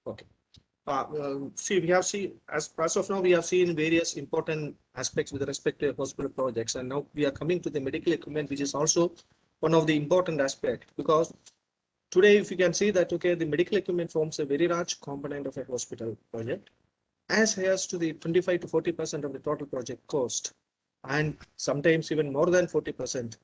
Okay. See, we have seen, as of now, we have seen various important aspects with respect to hospital projects, and now we are coming to the medical equipment, which is also one of the important aspects, because today, if you can see that, okay, the medical equipment forms a very large component of a hospital project, as high as to the 25 to 40% of the total project cost, and sometimes even more than 40%,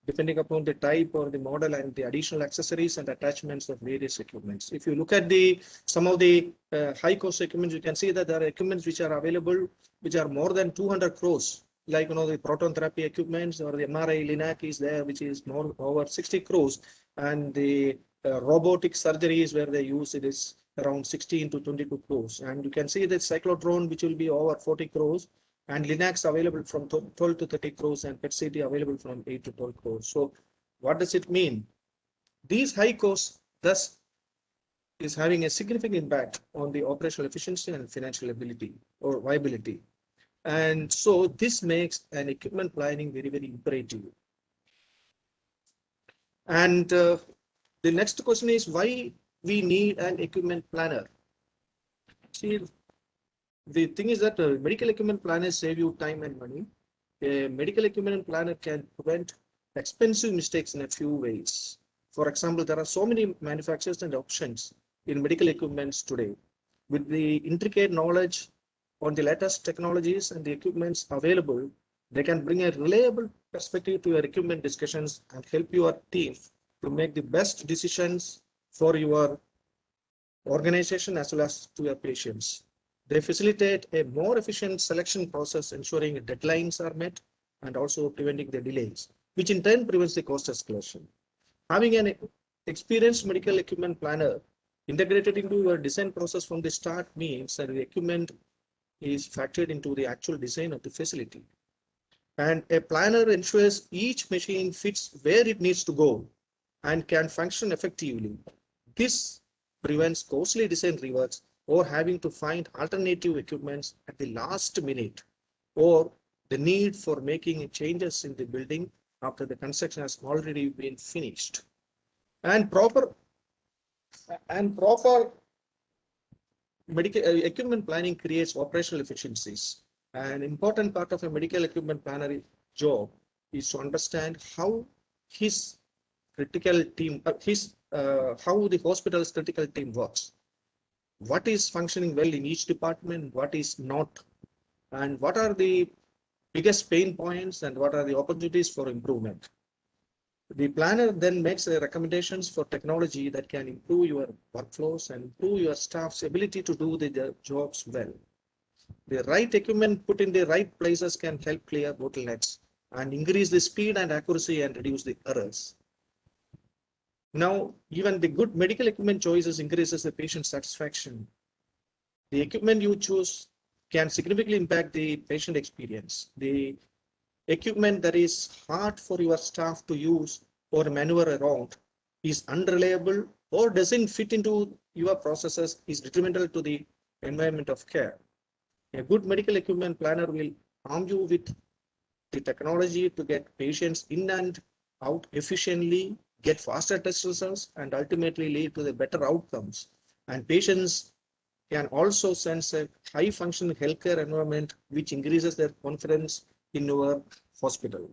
depending upon the type or the model and the additional accessories and attachments of various equipments. If you look at the some of the high cost equipments, you can see that there are equipments which are available, which are more than 200 crores, like the proton therapy equipments, or the MRI Linac is there, which is more over 60 crores, and the robotic surgeries where they use it is around 16 to 22 crores. And you can see the cyclotron, which will be over 40 crores, and Linux available from 12 to 30 crores, and PET-CT available from 8 to 12 crores. So what does it mean? These high costs thus is having a significant impact on the operational efficiency and financial ability or viability. And so this makes an equipment planning very, very imperative. And the next question is why we need an equipment planner. See, the thing is that medical equipment planners save you time and money. A medical equipment planner can prevent expensive mistakes in a few ways. For example, there are so many manufacturers and options in medical equipments today. With the intricate knowledge on the latest technologies and the equipments available, they can bring a reliable perspective to your equipment discussions and help your team to make the best decisions for your organization as well as to your patients. They facilitate a more efficient selection process, ensuring deadlines are met and also preventing the delays, which in turn prevents the cost escalation. Having an experienced medical equipment planner integrated into your design process from the start means that the equipment is factored into the actual design of the facility. And a planner ensures each machine fits where it needs to go and can function effectively. This prevents costly design reworks or having to find alternative equipments at the last minute, or the need for making changes in the building after the construction has already been finished. And proper medical equipment planning creates operational efficiencies. An important part of a medical equipment planner job is to understand how his critical team, how the hospital's critical team works. What is functioning well in each department, what is not, and what are the biggest pain points and what are the opportunities for improvement. The planner then makes recommendations for technology that can improve your workflows and improve your staff's ability to do the jobs well. The right equipment put in the right places can help clear bottlenecks and increase the speed and accuracy and reduce the errors. Now, even the good medical equipment choices increases the patient satisfaction. The equipment you choose can significantly impact the patient experience. The equipment that is hard for your staff to use or maneuver around, is unreliable, or doesn't fit into your processes is detrimental to the environment of care. A good medical equipment planner will arm you with the technology to get patients in and out efficiently, get faster test results, and ultimately lead to the better outcomes. And patients can also sense a high functioning healthcare environment, which increases their confidence in your hospital.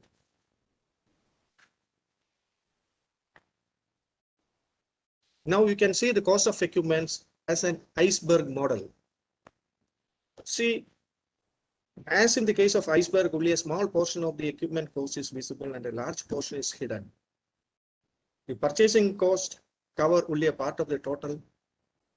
Now you can see the cost of equipments as an iceberg model. See, as in the case of iceberg, only a small portion of the equipment cost is visible and a large portion is hidden. The purchasing cost cover only a part of the total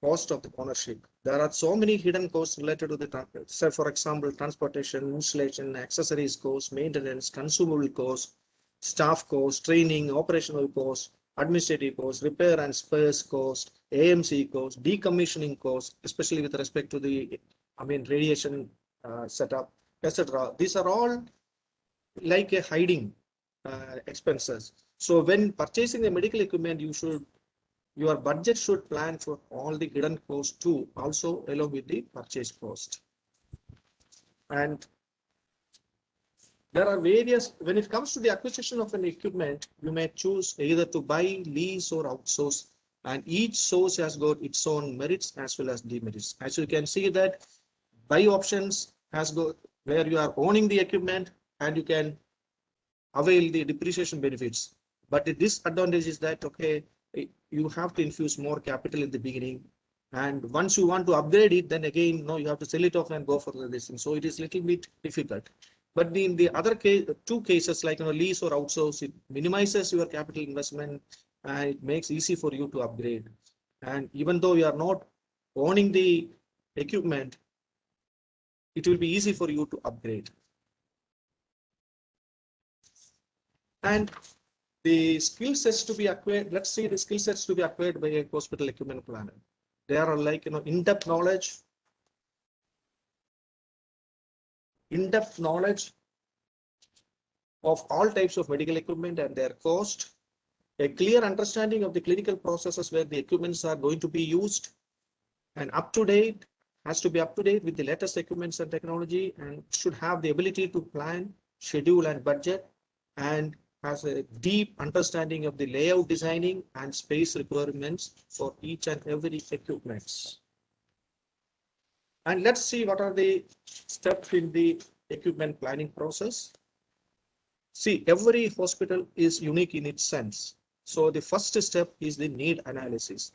cost of the ownership. There are so many hidden costs related to the, say for example, transportation, installation, accessories costs, maintenance, consumable costs, staff costs, training, operational costs, administrative costs, repair and spares costs, AMC costs, decommissioning costs, especially with respect to the, radiation setup, etc. These are all like a hiding expenses. So when purchasing the medical equipment, your budget should plan for all the hidden costs too, also along with the purchase cost. And there are various, when it comes to the acquisition of an equipment, you may choose either to buy, lease, or outsource and each source has got its own merits as well as demerits. As you can see that buy options has got where you are owning the equipment and you can avail the depreciation benefits. But the disadvantage is that, okay, you have to infuse more capital in the beginning. And once you want to upgrade it, then again, no, you have to sell it off and go for this thing. So it is a little bit difficult. But in the other case, two cases like lease or outsource, it minimizes your capital investment and it makes easy for you to upgrade. And even though you are not owning the equipment, it will be easy for you to upgrade. And the skill sets to be acquired, let's say the skill sets to be acquired by a hospital equipment planner. There are like, in-depth knowledge of all types of medical equipment and their cost, a clear understanding of the clinical processes where the equipments are going to be used, and has to be up to date with the latest equipments and technology, and should have the ability to plan, schedule, and budget, and has a deep understanding of the layout designing and space requirements for each and every equipment. And let's see what are the steps in the equipment planning process. See, every hospital is unique in its sense. So the first step is the need analysis.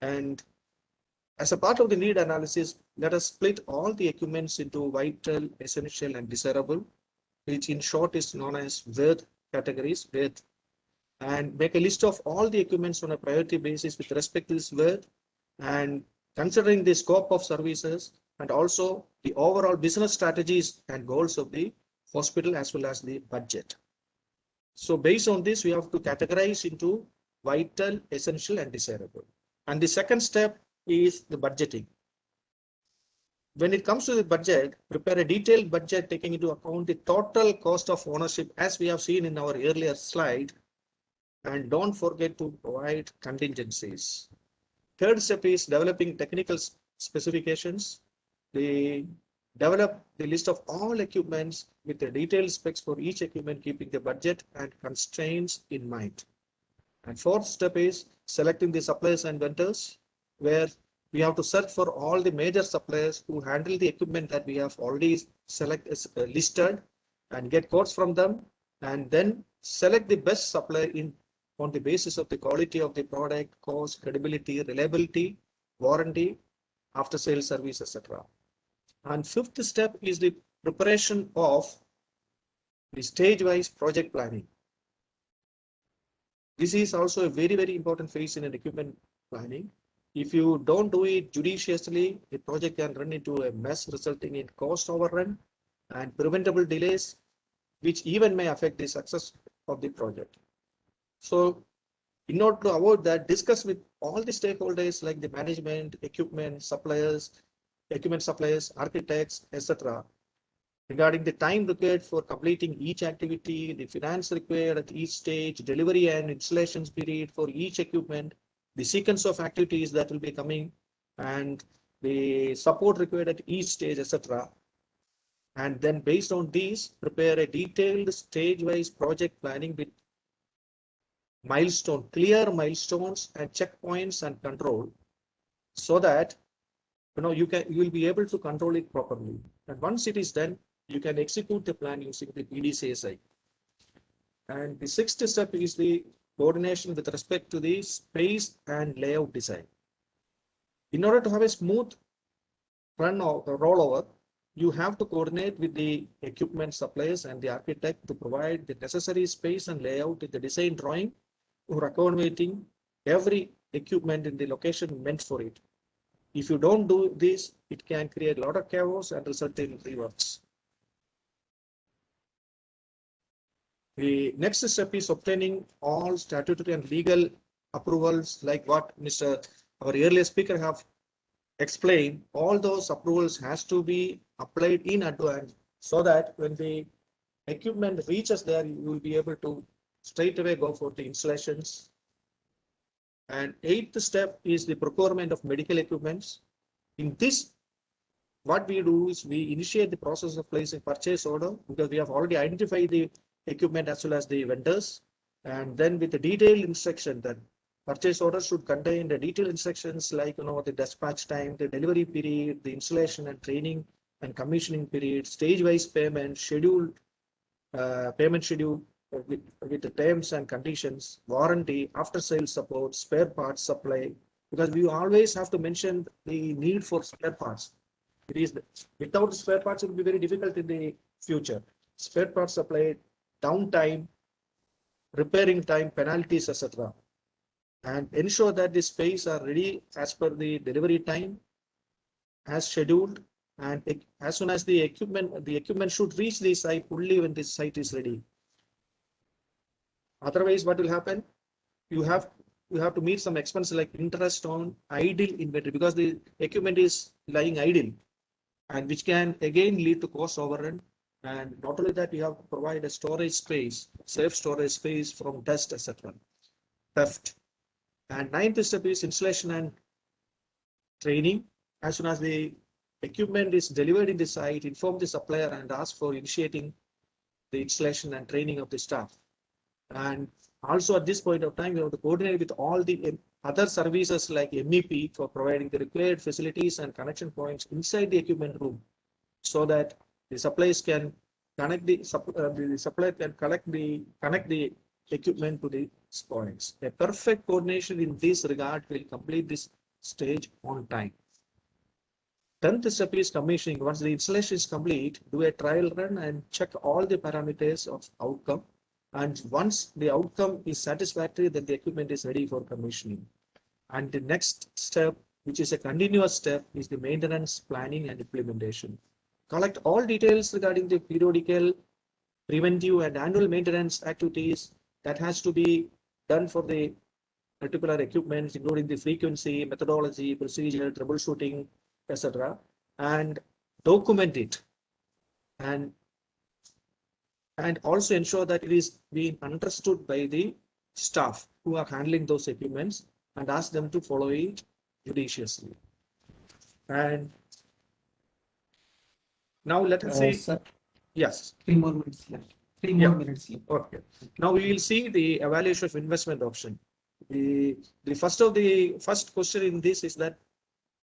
And as a part of the need analysis, let us split all the equipments into vital, essential, and desirable, which in short is known as worth categories, and make a list of all the equipments on a priority basis with respect to this worth, and considering the scope of services and also the overall business strategies and goals of the hospital as well as the budget. So based on this, we have to categorize into vital, essential, and desirable. And the second step is the budgeting. When it comes to the budget, prepare a detailed budget taking into account the total cost of ownership as we have seen in our earlier slide, and don't forget to provide contingencies. Third step is developing technical specifications. Develop the list of all equipments with the detailed specs for each equipment, keeping the budget and constraints in mind. And fourth step is selecting the suppliers and vendors, where we have to search for all the major suppliers who handle the equipment that we have already listed, and get quotes from them, and then select the best supplier on the basis of the quality of the product, cost, credibility, reliability, warranty, after sales service, etc. And fifth step is the preparation of the stage-wise project planning. This is also a very, very important phase in an equipment planning. If you don't do it judiciously, the project can run into a mess, resulting in cost overrun and preventable delays, which even may affect the success of the project. So in order to avoid that, discuss with all the stakeholders like the management, equipment suppliers, architects, etc., regarding the time required for completing each activity, the finance required at each stage, delivery and installations period for each equipment, the sequence of activities that will be coming, and the support required at each stage, etc. And then based on these, prepare a detailed stage-wise project planning with clear milestones and checkpoints and control, so that you will be able to control it properly. And once it is done, you can execute the plan using the PDCSI. And the sixth step is the coordination with respect to the space and layout design. In order to have a smooth run or rollover, you have to coordinate with the equipment suppliers and the architect to provide the necessary space and layout in the design drawing, or accommodating every equipment in the location meant for it. If you don't do this, it can create a lot of chaos and result in reworks. The next step is obtaining all statutory and legal approvals, like what our earlier speaker have explained. All those approvals has to be applied in advance, so that when the equipment reaches there, you will be able to straight away go for the installations. And eighth step is the procurement of medical equipments. In this, what we do is we initiate the process of placing purchase order, because we have already identified the equipment as well as the vendors. And then with the detailed instruction that purchase order should contain the detailed instructions like, the dispatch time, the delivery period, the installation and training and commissioning period, stage-wise payment schedule with the terms and conditions, warranty, after-sales support, spare parts supply, because we always have to mention the need for spare parts. It is without spare parts, it will be very difficult in the future. Spare parts supply, downtime, repairing time, penalties, etc. And ensure that the space are ready as per the delivery time, as scheduled, and as soon as the equipment should reach the site only when the site is ready. Otherwise, what will happen? You have to meet some expense like interest on idle inventory, because the equipment is lying idle, and which can again lead to cost overrun. And not only that, you have to provide a storage space, safe storage space from dust, etc. Theft. And ninth step is installation and training. As soon as the equipment is delivered in the site, inform the supplier and ask for initiating the installation and training of the staff. And also at this point of time, we have to coordinate with all the other services like MEP for providing the required facilities and connection points inside the equipment room, so that the suppliers can connect the supplier can connect the equipment to the points. A perfect coordination in this regard will complete this stage on time. 10th step is commissioning. Once the installation is complete, do a trial run and check all the parameters of outcome. And once the outcome is satisfactory, then the equipment is ready for commissioning. And the next step, which is a continuous step, is the maintenance planning and implementation. Collect all details regarding the periodical, preventive, and annual maintenance activities that has to be done for the particular equipment, including the frequency, methodology, procedure, troubleshooting, etc., and document it, and also ensure that it is being understood by the staff who are handling those equipments, and ask them to follow it judiciously. And now let us see. Sir, yes. 3 more minutes left. 3 more minutes left. Okay. Now we will see the evaluation of investment option. The first question in this is that,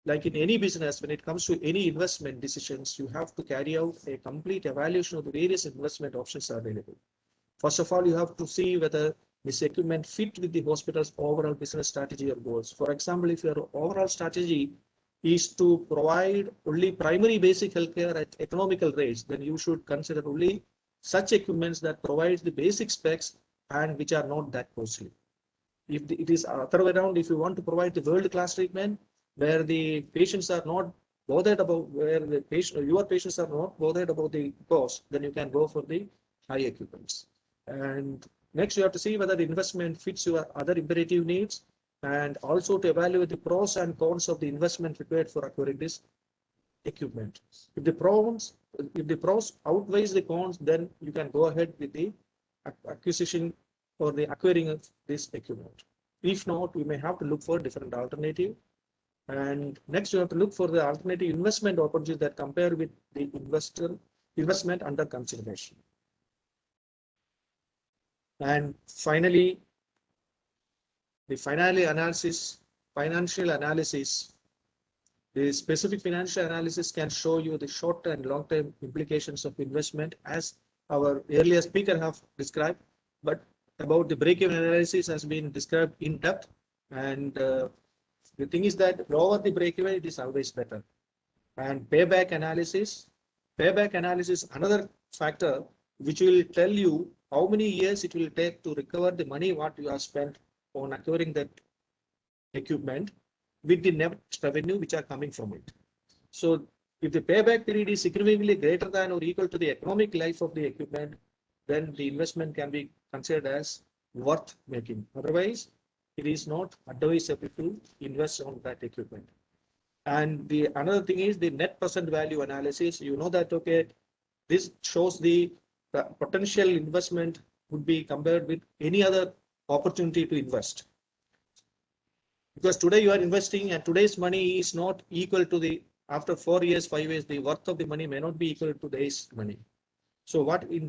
like in any business, when it comes to any investment decisions, you have to carry out a complete evaluation of the various investment options available. First of all, you have to see whether this equipment fit with the hospital's overall business strategy or goals. For example, if your overall strategy is to provide only primary basic healthcare at economical rates, then you should consider only such equipments that provides the basic specs and which are not that costly. If it is other way around, if you want to provide the world-class treatment, where the patients are not bothered about your patients are not bothered about the cost, then you can go for the high equipments. And next, you have to see whether the investment fits your other imperative needs, and also to evaluate the pros and cons of the investment required for acquiring this equipment. If the pros outweighs the cons, then you can go ahead with the acquisition or the acquiring of this equipment. If not, we may have to look for different alternative. And next, you have to look for the alternative investment opportunities that compare with the investment under consideration. And finally, the financial analysis. The specific financial analysis can show you the short and long-term implications of investment, as our earlier speaker have described. But about the break-even analysis has been described in depth, and the thing is that lower the break-even, it is always better. And payback analysis, another factor which will tell you how many years it will take to recover the money what you have spent on acquiring that equipment with the net revenue which are coming from it. So if the payback period is significantly greater than or equal to the economic life of the equipment, then the investment can be considered as worth making. Otherwise, it is not advisable to invest on that equipment. And the another thing is the net present value analysis. You know that, okay, this shows the potential investment would be compared with any other opportunity to invest. Because today you are investing and today's money is not equal to the, after 4 years, 5 years, the worth of the money may not be equal to today's money. So what we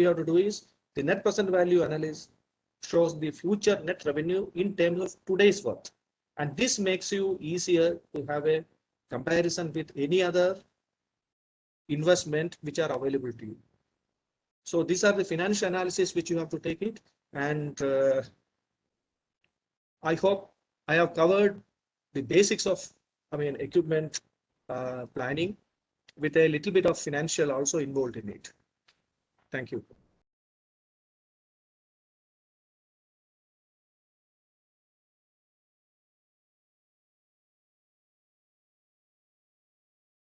have to do is the net present value analysis shows the future net revenue in terms of today's worth. And this makes you easier to have a comparison with any other investment which are available to you. So these are the financial analysis which you have to take it. And I hope I have covered the basics of, equipment planning with a little bit of financial also involved in it. Thank you.